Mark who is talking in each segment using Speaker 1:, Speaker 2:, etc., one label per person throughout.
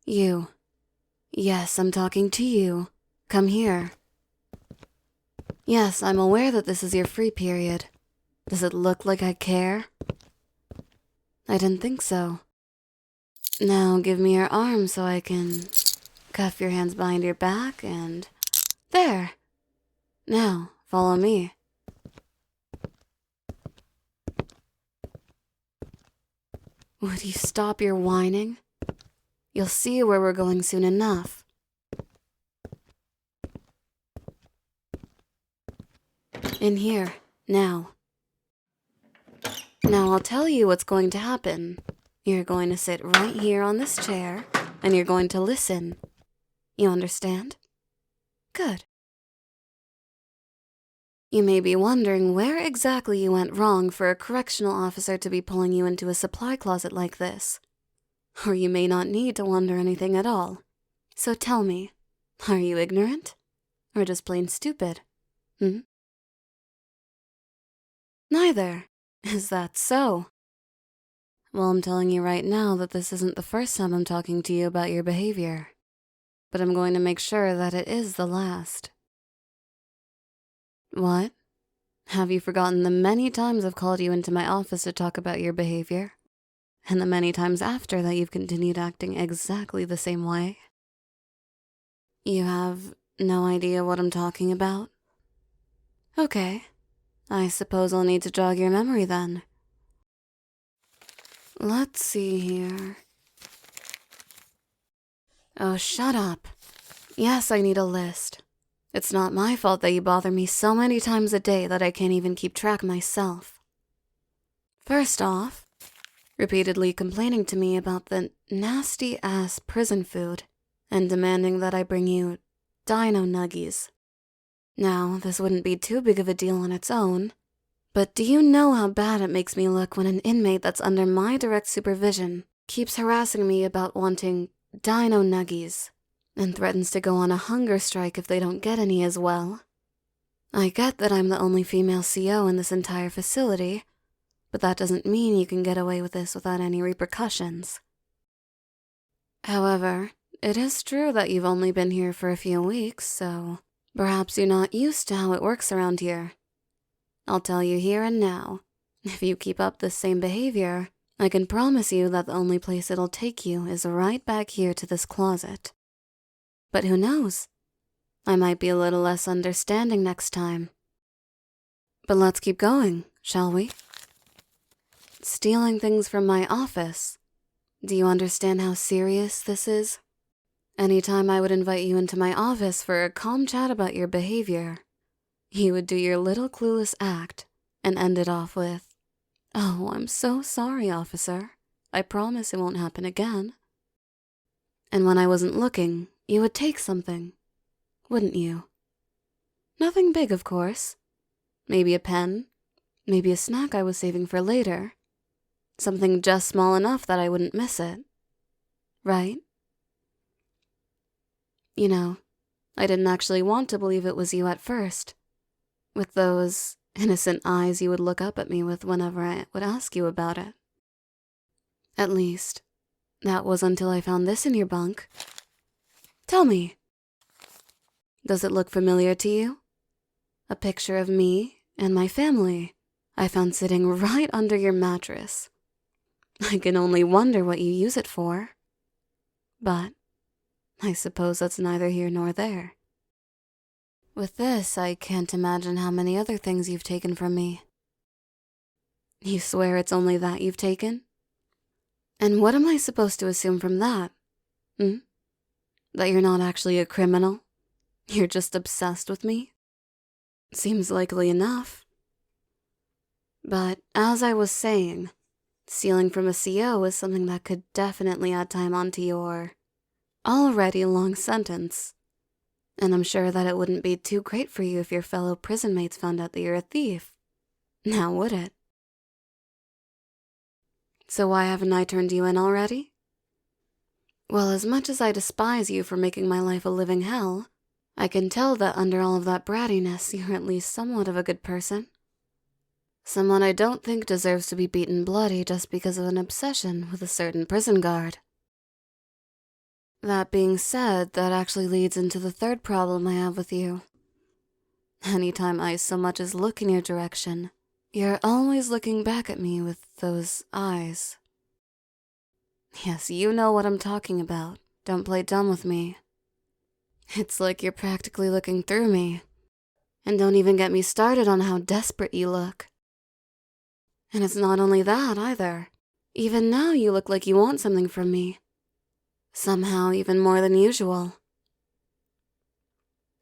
Speaker 1: You. Yes, I'm talking to you. Come here. Yes, I'm aware that this is your free period. Does it look like I care? I didn't think so. Now give me your arm so I can cuff your hands behind your back and... There! Now, follow me. Would you stop your whining? You'll see where we're going soon enough. In here, now. Now I'll tell you what's going to happen. You're going to sit right here on this chair, and you're going to listen. You understand? Good. You may be wondering where exactly you went wrong for a correctional officer to be pulling you into a supply closet like this. Or you may not need to wonder anything at all. So tell me, are you ignorant? Or just plain stupid? Neither. Is that so? Well, I'm telling you right now that this isn't the first time I'm talking to you about your behavior. But I'm going to make sure that it is the last. What? Have you forgotten the many times I've called you into my office to talk about your behavior? And the many times after that you've continued acting exactly the same way? You have no idea what I'm talking about? Okay. I suppose I'll need to jog your memory then. Let's see here. Oh, shut up. Yes, I need a list. It's not my fault that you bother me so many times a day that I can't even keep track myself. First off, repeatedly complaining to me about the nasty-ass prison food and demanding that I bring you dino nuggies. Now, this wouldn't be too big of a deal on its own, but do you know how bad it makes me look when an inmate that's under my direct supervision keeps harassing me about wanting dino nuggies and threatens to go on a hunger strike if they don't get any as well? I get that I'm the only female CO in this entire facility, but that doesn't mean you can get away with this without any repercussions. However, it is true that you've only been here for a few weeks, so perhaps you're not used to how it works around here. I'll tell you here and now, if you keep up this same behavior, I can promise you that the only place it'll take you is right back here to this closet. But who knows? I might be a little less understanding next time. But let's keep going, shall we? Stealing things from my office. Do you understand how serious this is? Anytime I would invite you into my office for a calm chat about your behavior, you would do your little clueless act and end it off with, "Oh, I'm so sorry, officer. I promise it won't happen again." And when I wasn't looking, you would take something, wouldn't you? Nothing big, of course. Maybe a pen, maybe a snack I was saving for later. Something just small enough that I wouldn't miss it. Right? You know, I didn't actually want to believe it was you at first. With those innocent eyes you would look up at me with whenever I would ask you about it. At least, that was until I found this in your bunk. Tell me, does it look familiar to you? A picture of me and my family I found sitting right under your mattress. I can only wonder what you use it for. But I suppose that's neither here nor there. With this, I can't imagine how many other things you've taken from me. You swear it's only that you've taken? And what am I supposed to assume from that? That you're not actually a criminal? You're just obsessed with me? Seems likely enough. But as I was saying, stealing from a CO is something that could definitely add time onto your already long sentence. And I'm sure that it wouldn't be too great for you if your fellow prison mates found out that you're a thief. Now would it? So why haven't I turned you in already? Well, as much as I despise you for making my life a living hell, I can tell that under all of that brattiness, you're at least somewhat of a good person. Someone I don't think deserves to be beaten bloody just because of an obsession with a certain prison guard. That being said, that actually leads into the third problem I have with you. Anytime I so much as look in your direction, you're always looking back at me with those eyes. Yes, you know what I'm talking about. Don't play dumb with me. It's like you're practically looking through me. And don't even get me started on how desperate you look. And it's not only that, either. Even now you look like you want something from me. Somehow even more than usual.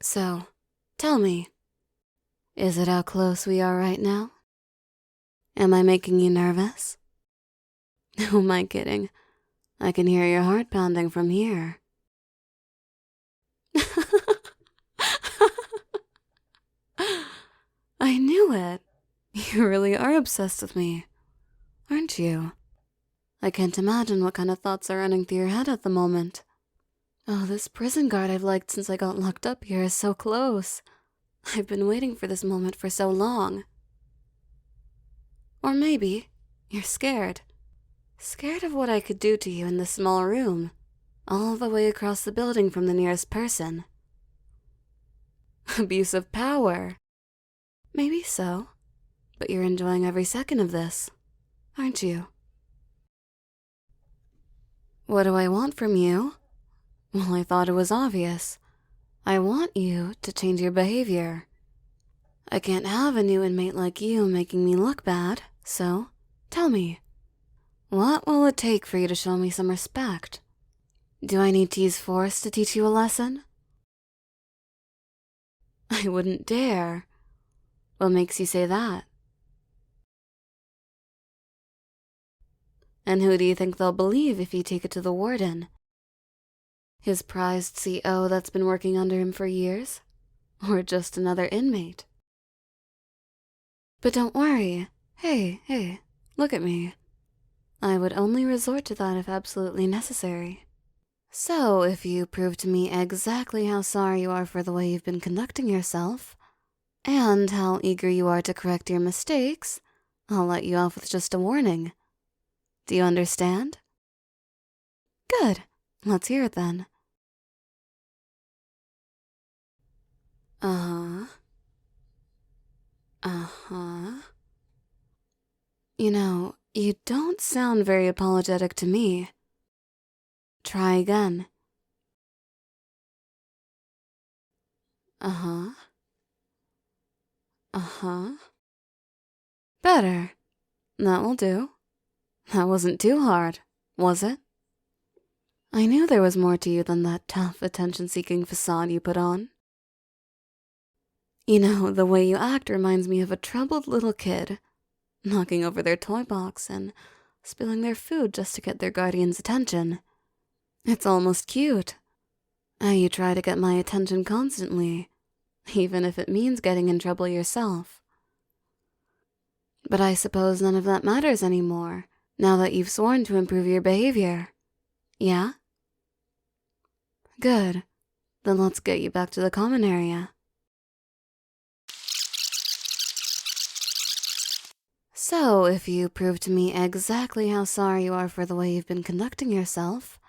Speaker 1: So, tell me, is it how close we are right now? Am I making you nervous? Who am I kidding? I can hear your heart pounding from here. I knew it. You really are obsessed with me, aren't you? I can't imagine what kind of thoughts are running through your head at the moment. Oh, this prison guard I've liked since I got locked up here is so close. I've been waiting for this moment for so long. Or maybe you're scared. Scared of what I could do to you in this small room, all the way across the building from the nearest person. Abuse of power. Maybe so, but you're enjoying every second of this, aren't you? What do I want from you? Well, I thought it was obvious. I want you to change your behavior. I can't have a new inmate like you making me look bad, so tell me, what will it take for you to show me some respect? Do I need to use force to teach you a lesson? I wouldn't dare. What makes you say that? And who do you think they'll believe if you take it to the warden? His prized CO that's been working under him for years? Or just another inmate? But don't worry. Hey, look at me. I would only resort to that if absolutely necessary. So, if you prove to me exactly how sorry you are for the way you've been conducting yourself, and how eager you are to correct your mistakes, I'll let you off with just a warning. Do you understand? Good. Let's hear it then. Uh-huh. You know, you don't sound very apologetic to me. Try again. Uh-huh. Better. That will do. That wasn't too hard, was it? I knew there was more to you than that tough, attention-seeking facade you put on. You know, the way you act reminds me of a troubled little kid, knocking over their toy box and spilling their food just to get their guardian's attention. It's almost cute. How you try to get my attention constantly, even if it means getting in trouble yourself. But I suppose none of that matters anymore, now that you've sworn to improve your behavior. Yeah? Good. Then let's get you back to the common area. So, if you prove to me exactly how sorry you are for the way you've been conducting yourself,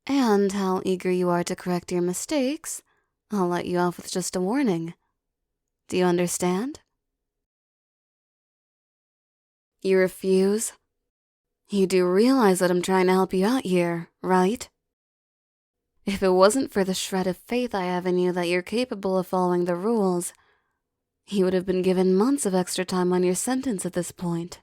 Speaker 1: and how eager you are to correct your mistakes, I'll let you off with just a warning. Do you understand? You refuse? You do realize that I'm trying to help you out here, right? If it wasn't for the shred of faith I have in you that you're capable of following the rules, you would have been given months of extra time on your sentence at this point.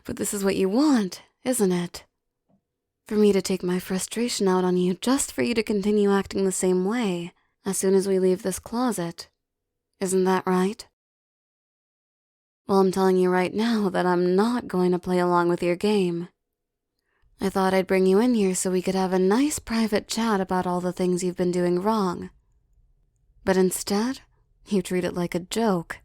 Speaker 1: But this is what you want, isn't it? For me to take my frustration out on you just for you to continue acting the same way as soon as we leave this closet. Isn't that right? Well, I'm telling you right now that I'm not going to play along with your game. I thought I'd bring you in here so we could have a nice private chat about all the things you've been doing wrong. But instead, you treat it like a joke.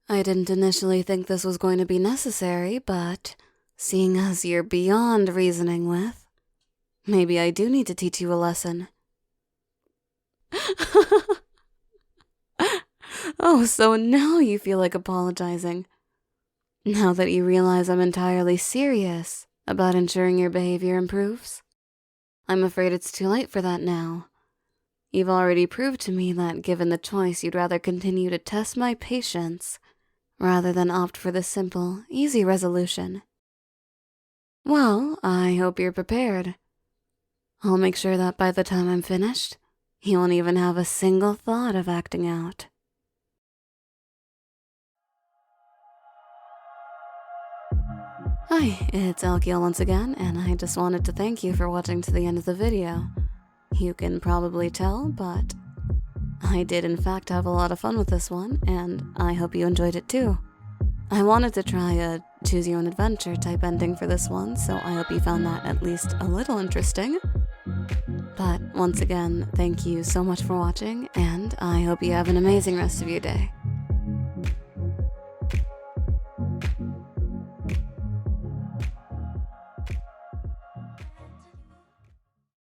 Speaker 1: I didn't initially think this was going to be necessary, but seeing as you're beyond reasoning with, maybe I do need to teach you a lesson. Oh, so now you feel like apologizing. Now that you realize I'm entirely serious about ensuring your behavior improves, I'm afraid it's too late for that now. You've already proved to me that given the choice, you'd rather continue to test my patience rather than opt for the simple, easy resolution. Well, I hope you're prepared. I'll make sure that by the time I'm finished, you won't even have a single thought of acting out. Hi, it's Alkiel once again, and I just wanted to thank you for watching to the end of the video. You can probably tell, but I did in fact have a lot of fun with this one, and I hope you enjoyed it too. I wanted to try a choose your own adventure type ending for this one, so I hope you found that at least a little interesting. But once again, thank you so much for watching, and I hope you have an amazing rest of your day.